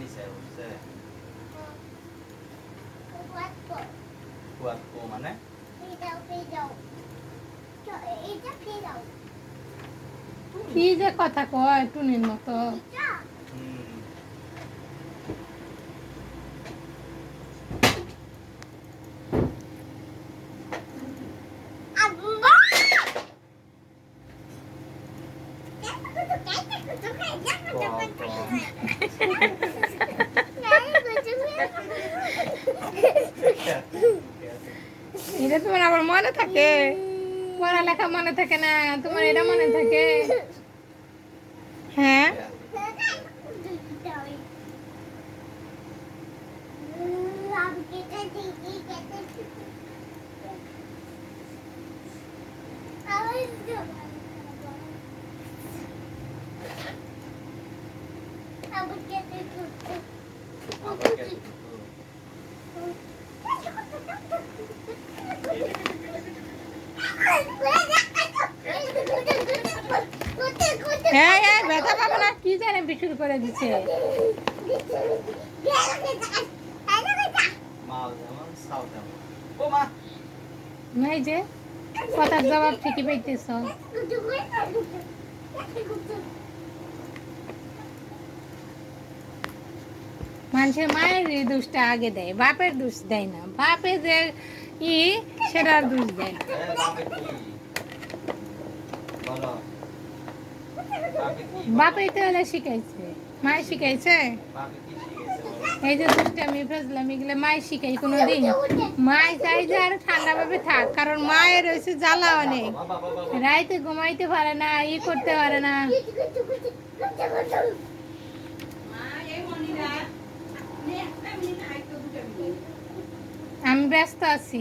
নিচে উঠছে কুয়াত মানে কি যে কথা কয় টুনির মতো। এটা তোমার আবার মনে থাকে, পড়ালেখা মনে থাকে না, তোমার এটা মনে থাকে। হ্যাঁ হ্যাঁ হ্যাঁ ব্যথা পাবো না কি জানে বিশুর করে দিচ্ছে। নাই যে কথার জবাব ঠিকই পাইতেছ। মানুষের মায়ের দোষটা আগে দেয়, বাপের দোষ দেয় না। বাপে যে ই সেটার দোষ দেয় না। বাপেই তো হলে শিখাইছে, মায় শিখাইছে। এই যে দুষ্টামি ফেজলামি এগুলো মায় শিখাই কোনোদিন? মায় চাই যে আর ঠান্ডা ভাবে থাক, কারণ মায়ের রয়েছে জ্বালা অনেক, রাইতে ঘুমাইতে পারে না, ই করতে পারে না। আমি ব্যস্ত আছি।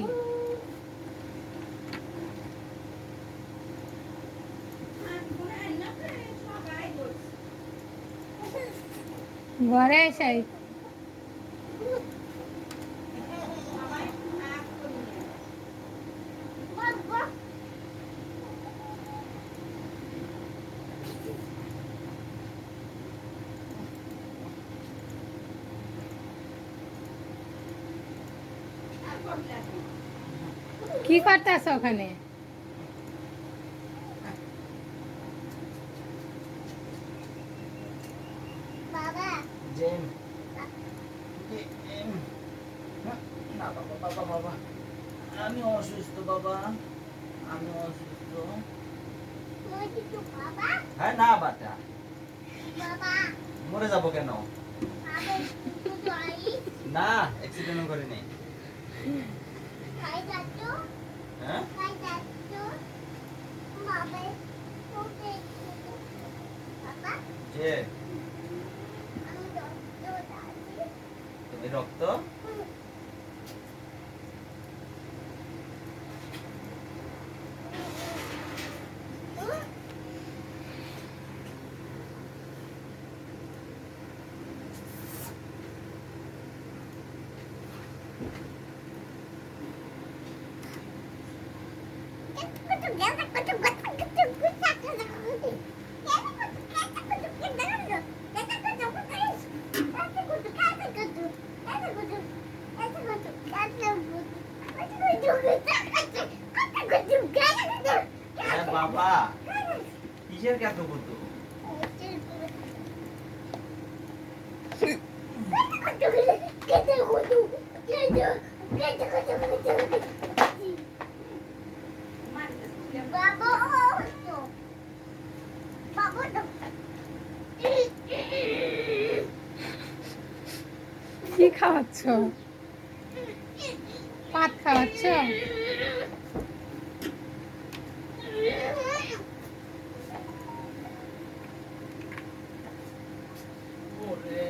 ঘরে এসাই কি করতেছ ওখানে? আমি অসুস্থ বাবা, আমি অসুস্থ। হ্যাঁ না বাটা, মরে যাবো কেন? না অ্যাক্সিডেন্ট করিনি। হ্যাঁ যে তুমি রক্ত বাবা কিসের কত কত? কি খাওয়াচ্ছ? ভাত খাওয়াচ্ছ? ওরে